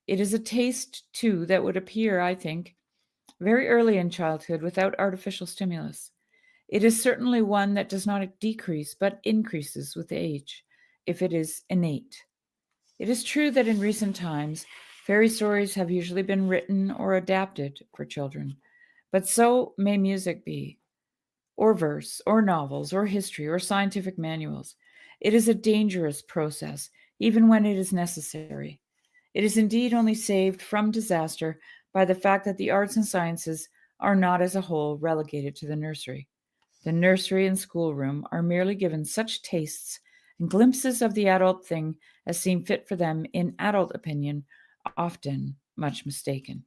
It is a taste, too, that would appear, I think, very early in childhood without artificial stimulus. It is certainly one that does not decrease but increases with age, if it is innate. It is true that in recent times, fairy stories have usually been written or adapted for children, but so may music be, or verse, or novels, or history, or scientific manuals. It is a dangerous process, even when it is necessary. It is indeed only saved from disaster by the fact that the arts and sciences are not as a whole relegated to the nursery. The nursery and schoolroom are merely given such tastes and glimpses of the adult thing as seem fit for them in adult opinion, often much mistaken.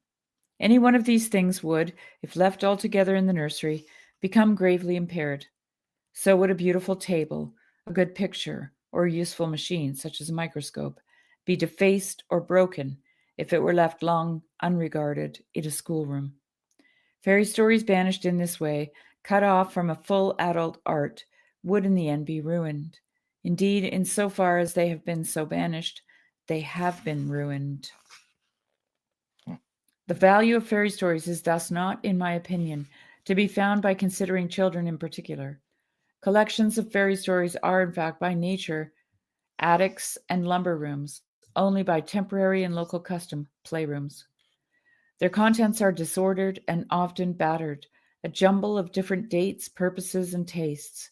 Any one of these things would, if left altogether in the nursery, become gravely impaired. So would a beautiful table, a good picture, or a useful machine, such as a microscope, be defaced or broken if it were left long unregarded in a schoolroom. Fairy stories banished in this way, cut off from a full adult art, would in the end be ruined. Indeed, in so far as they have been so banished, they have been ruined. The value of fairy stories is thus not, in my opinion, to be found by considering children in particular. Collections of fairy stories are, in fact, by nature, attics and lumber rooms, only by temporary and local custom, playrooms. Their contents are disordered and often battered, a jumble of different dates, purposes, and tastes,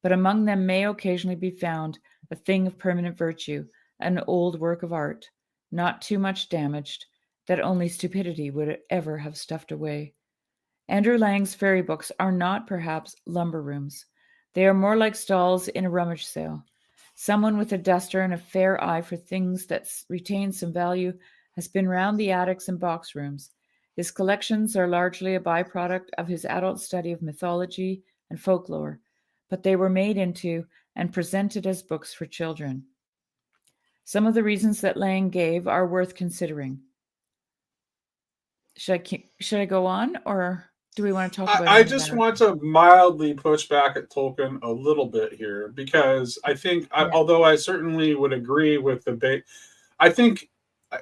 but among them may occasionally be found a thing of permanent virtue, an old work of art, not too much damaged, that only stupidity would ever have stuffed away. Andrew Lang's fairy books are not, perhaps, lumber rooms. They are more like stalls in a rummage sale. Someone with a duster and a fair eye for things that retain some value has been round the attics and box rooms. His collections are largely a byproduct of his adult study of mythology and folklore, but they were made into and presented as books for children. Some of the reasons that Lang gave are worth considering. Should I go on, or do we want to talk about I any of just that? want to mildly push back at Tolkien a little bit here because I think, Yeah. although I certainly would agree with the I think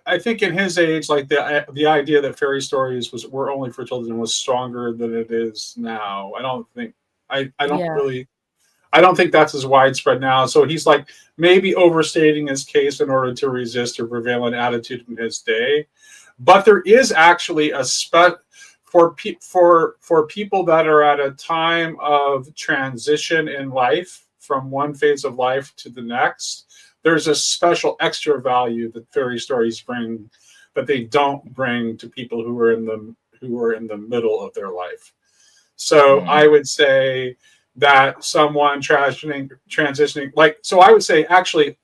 I think in his age, like the idea that fairy stories were only for children was stronger than it is now. I don't Yeah. really I don't think that's as widespread now. So he's like maybe overstating his case in order to resist a prevalent attitude in his day. But there is actually a for people that are at a time of transition in life from one phase of life to the next. There's a special extra value that fairy stories bring that they don't bring to people who are in the middle of their life. So I would say that someone transitioning, like, so I would say actually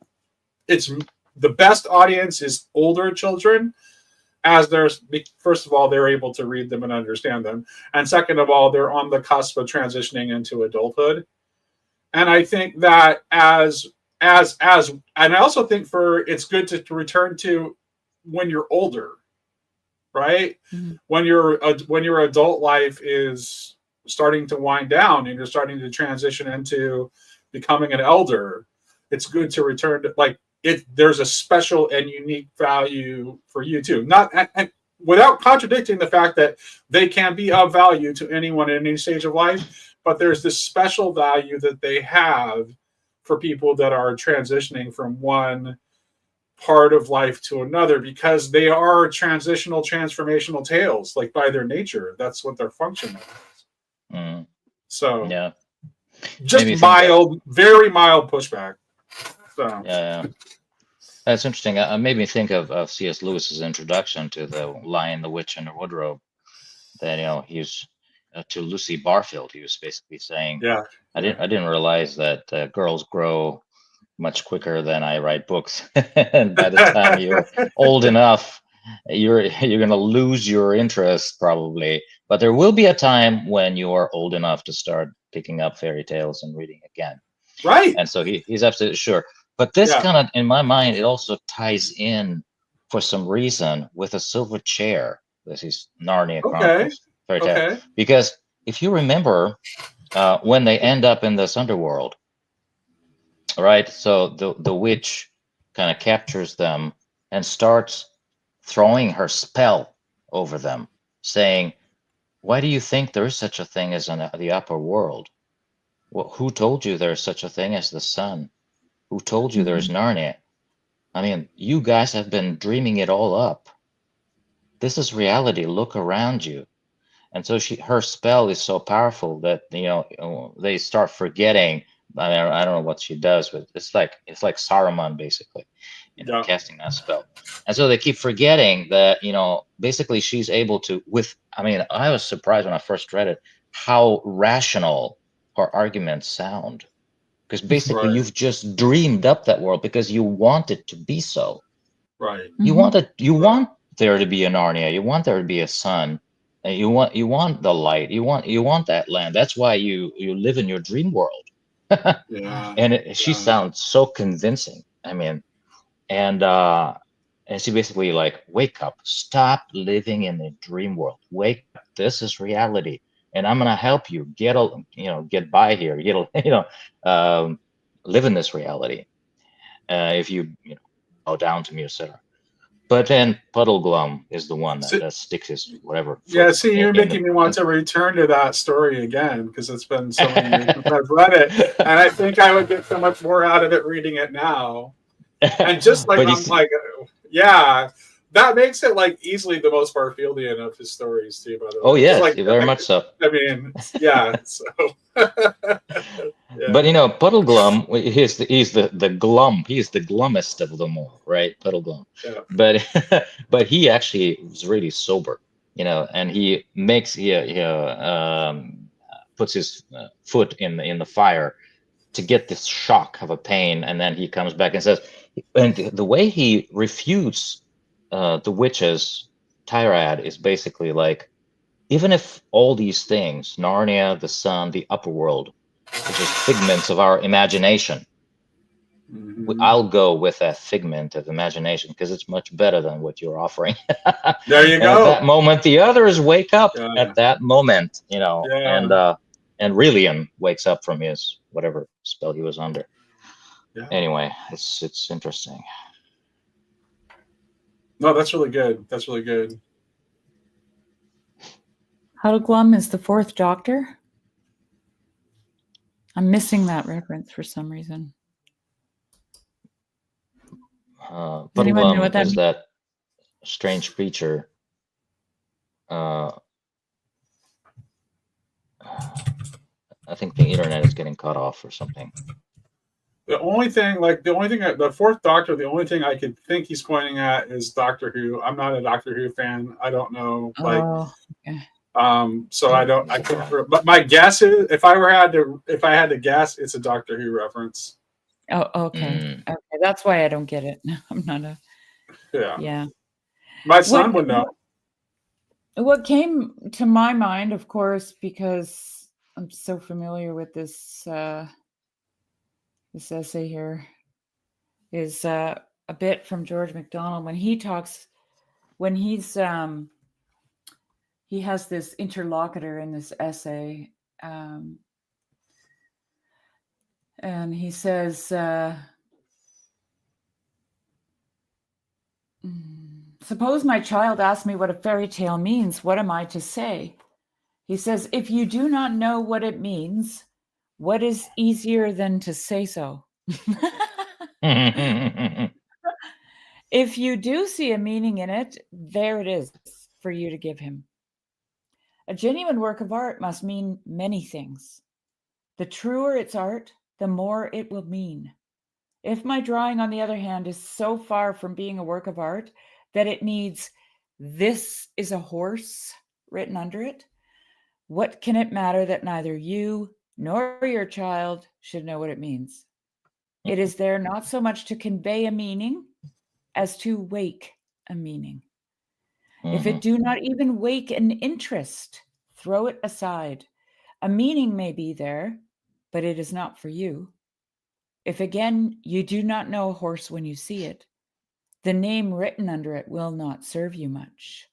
it's the best audience is older children, as there's, first of all, they're able to read them and understand them, and second of all, they're on the cusp of transitioning into adulthood. And I think that and I also think it's good to return to when you're older, right? Mm-hmm. When your adult life is starting to wind down and you're starting to transition into becoming an elder, it's good to return to, like, there's a special and unique value for you too. Not and without contradicting the fact that they can be of value to anyone at any stage of life, but there's this special value that they have for people that are transitioning from one part of life to another, because they are transformational tales, like by their nature. That's what their function is. Mm, So yeah. just Maybe think mild, very mild pushback. So yeah. That's interesting. It made me think of C.S. Lewis's introduction to The Lion, the Witch, and the Wardrobe. That he's to Lucy Barfield. He was basically saying, yeah, I didn't realize that girls grow much quicker than I write books, and by the time you're old enough, you're gonna lose your interest probably. But there will be a time when you are old enough to start picking up fairy tales and reading again. right. And so he's absolutely sure. But this Yeah. kind of, in my mind, it also ties in for some reason with a silver chair. This is Narnia Okay. Chronicles fairy tale. Okay. Because if you remember, when they end up in this underworld, right? So the witch kind of captures them and starts throwing her spell over them, saying, "Why do you think there is such a thing as the upper world? Well, who told you there is such a thing as the sun? Who told you there's Narnia? I mean, you guys have been dreaming it all up. This is reality. Look around you." And so her spell is so powerful that they start forgetting. I mean, I don't know what she does, but it's like Saruman basically, Yeah. casting that spell. And so they keep forgetting that basically she's able to. I mean, I was surprised when I first read it how rational her arguments sound, because basically Right. you've just dreamed up that world because you want it to be so. Right. You want there to be a Narnia. You want there to be a sun. And you want the light. You want that land. That's why you live in your dream world. Yeah. And she Yeah. sounds so convincing. I mean, and she basically like, wake up, stop living in the dream world. Wake up. This is reality, and I'm gonna help you get by here. Live in this reality. If you bow down to me, etc. But then Puddleglum is the one So, that sticks his whatever yeah, foot see, you're in the. making me want to return to that story again, because it's been so many years since I've read it, and I think I would get so much more out of it reading it now. And just like But I'm like, yeah, that makes it like easily the most Barfieldian of his stories too. By the way, oh yes, like, very much so. I mean, yeah. So, yeah. But Puddleglum, he's the glum. He's the glummest of them all, right? Puddleglum. Yeah. But but he actually was really sober, and he makes puts his foot in the fire to get this shock of a pain, and then he comes back and says, and the way he refutes the witch's tirade is basically like, even if all these things, Narnia, the sun, the upper world, are just figments of our imagination, Mm-hmm. I'll go with that figment of imagination because it's much better than what you're offering. There you And go. at that moment, the others wake up. Yeah. At that moment, Yeah. and Rillian wakes up from his whatever spell he was under. Yeah. Anyway, it's interesting. No, that's really good. That's really good. Puddleglum is the fourth Doctor. I'm missing that reference for some reason. Anyone know what Puddleglum that is means? that strange creature. I think the internet is getting cut off or something. The only thing, the fourth Doctor, the only thing I could think he's pointing at is Doctor Who. I'm not a Doctor Who fan. I don't know. Oh, okay. So I can't. But my guess is, if I had to guess, it's a Doctor Who reference. Oh, okay. Okay, that's why I don't get it. I'm not a. Yeah. My son would know. What came to my mind, of course, because I'm so familiar with this this essay here, is a bit from George MacDonald when he has this interlocutor in this essay, and he says, suppose my child asks me what a fairy tale means, what am I to say? He says, if you do not know what it means, what is easier than to say so? If you do see a meaning in it, there it is for you to give him. A genuine work of art must mean many things. The truer its art, the more it will mean. If my drawing, on the other hand, is so far from being a work of art that it needs "this is a horse" written under it, what can it matter that neither you nor your child should know what it means? It is there not so much to convey a meaning as to wake a meaning. If it do not even wake an interest, throw it aside. A meaning may be there, but it is not for you. If again you do not know a horse when you see it, the name written under it will not serve you much.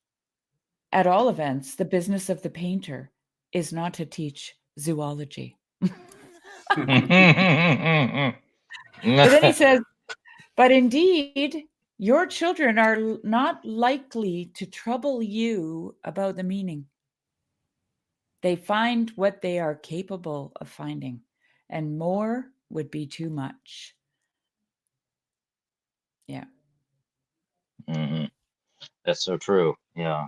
At all events, the business of the painter is not to teach zoology. But then he says, but indeed, your children are not likely to trouble you about the meaning. They find what they are capable of finding, and more would be too much. Yeah. That's so true. Yeah.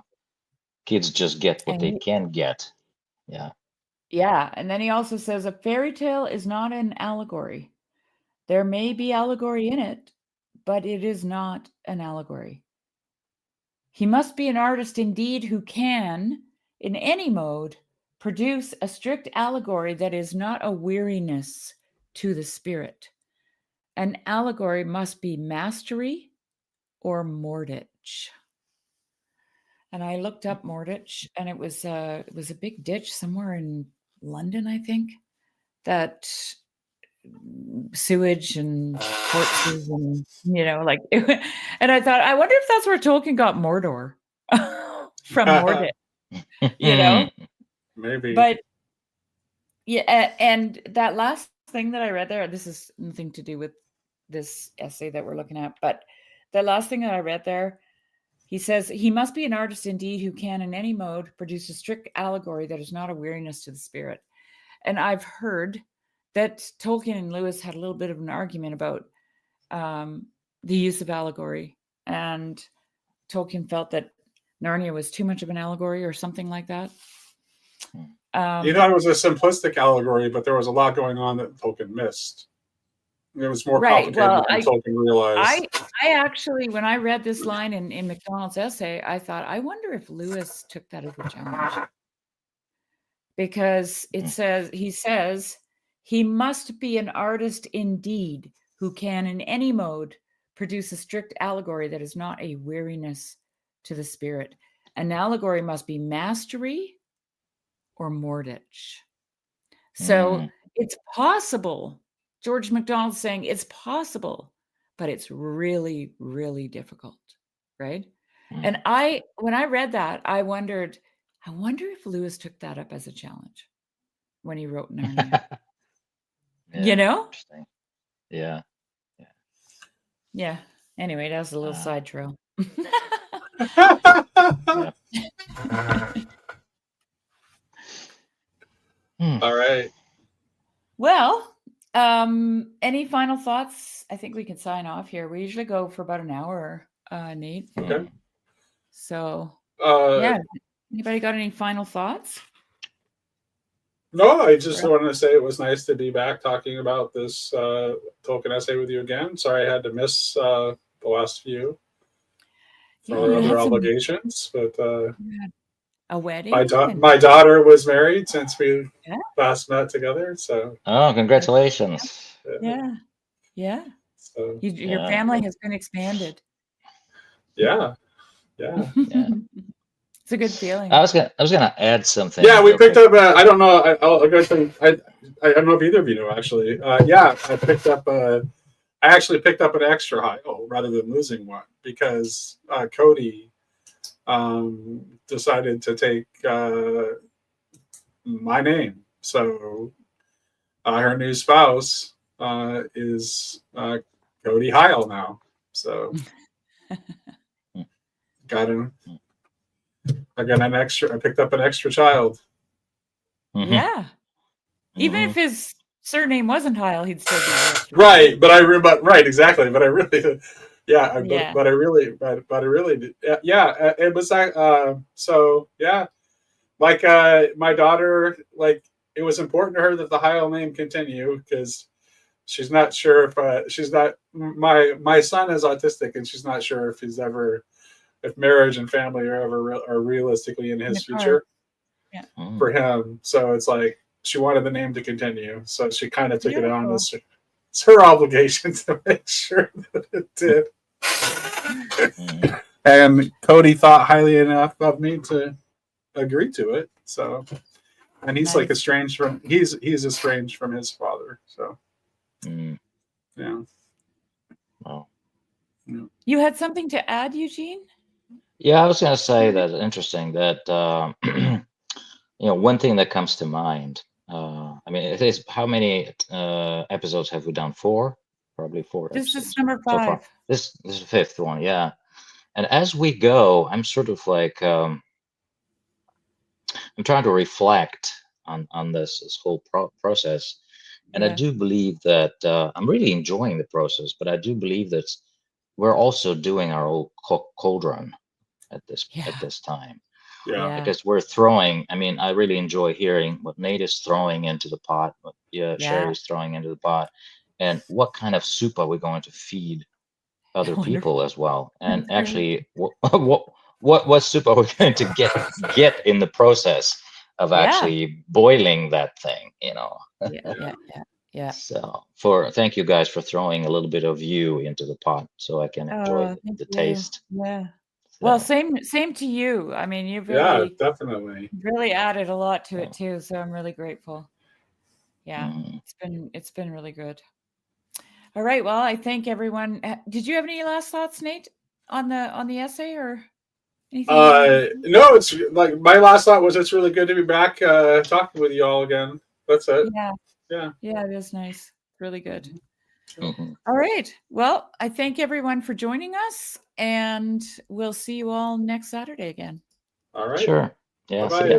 Kids just get what they And can get. Yeah. yeah. And then he also says a fairy tale is not an allegory. There may be allegory in it, but it is not an allegory. He must be an artist indeed who can, in any mode, produce a strict allegory that is not a weariness to the spirit. An allegory must be mastery or mortgage. And I looked up mortgage, and it was a big ditch somewhere in London, I think, that sewage and corpses and like and I thought, I wonder if that's where Tolkien got Mordor from Mordor, Maybe. But yeah, and that last thing that I read there, this is nothing to do with this essay that we're looking at, but the last thing that I read there, he says, he must be an artist indeed who can in any mode produce a strict allegory that is not a weariness to the spirit. And I've heard that Tolkien and Lewis had a little bit of an argument about the use of allegory, and Tolkien felt that Narnia was too much of an allegory or something like that. You thought it was a simplistic allegory, but there was a lot going on that Tolkien missed. It was more complicated than Tolkien realized. I actually, when I read this line in MacDonald's essay, I thought, I wonder if Lewis took that as a challenge. Because he says, he must be an artist indeed who can in any mode produce a strict allegory that is not a weariness to the spirit. An allegory must be mastery or mortgage. So it's possible. George MacDonald's saying it's possible, but it's really, really difficult, right? And when I read that, I wonder if Lewis took that up as a challenge when he wrote Narnia. Interesting. Yeah. Yeah. Anyway, that was a little side trail. All right. Well, any final thoughts? I think we can sign off here. We usually go for about an hour, Nate. Okay. So, yeah. Anybody got any final thoughts? No, I just wanted to say it was nice to be back talking about this Tolkien essay with you again. Sorry I had to miss the last few for other obligations, but a wedding. My daughter was married since we last met together. So congratulations. Yeah. So your family has been expanded. Yeah. It's a good feeling. I was gonna add something. Yeah, we picked up. I don't know. I don't know if either of you know. Actually, I actually picked up an extra Heil rather than losing one because Cody decided to take my name. So her new spouse is Cody Heil now. So I picked up an extra child. Yeah. Even Mhm. if his surname wasn't Heil, he'd still be Webster. Right, but right, exactly. But I really, yeah, Yeah. but I really, but I really, did, yeah, it was like, so yeah, like my daughter, like it was important to her that the Heil name continue because she's not sure if she's not my son is autistic and she's not sure if he's ever if marriage and family are ever are realistically in In his the card. future Yeah. for him. So it's like she wanted the name to continue, so she kind of took it on Beautiful. as it's her obligation to make sure that it did. Mhm. And Cody thought highly enough of me to agree to it. So, and he's like Nice. estranged from he's estranged from his father. So Mhm. yeah. Wow. You had something to add, Eugene? Yeah, I was going to say that interesting that one thing that comes to mind. I mean, it is how many episodes have we done? 4, probably 4 This is episodes number so far. 5. This is the 5th one, yeah. And as we go, I'm sort of like I'm trying to reflect on this whole process, and I Yeah. do believe that I'm really enjoying the process. But I do believe that we're also doing our old cauldron at Yeah. this time. Yeah. Because we're throwing, I mean, I really enjoy hearing what Nate is throwing into the pot, what Yeah. Sherry's throwing into the pot, and what kind of soup are we going to feed other people Wonderful. as well. And That's great. actually, what soup are we going to get in the process of Yeah. actually boiling that thing, Yeah. So thank you guys for throwing a little bit of you into the pot so I can enjoy Thank the you. taste. Yeah. Well, So, same to you. I mean, you've Yeah, really definitely. added a lot to it so, too, so I'm really grateful. Yeah. mhm. It's been really good. All right. Well, I thank everyone. Did you have any last thoughts, Nate, on the essay or anything you wanted to say? No, it's like my last thought was it's really good to be back talking with you all again. That's it. Yeah. Yeah. Yeah, it is nice. Really good. Mhm. All right. Well, I thank everyone for joining us, and we'll see you all next Saturday again. All right. Sure. Yeah, see Bye-bye. ya.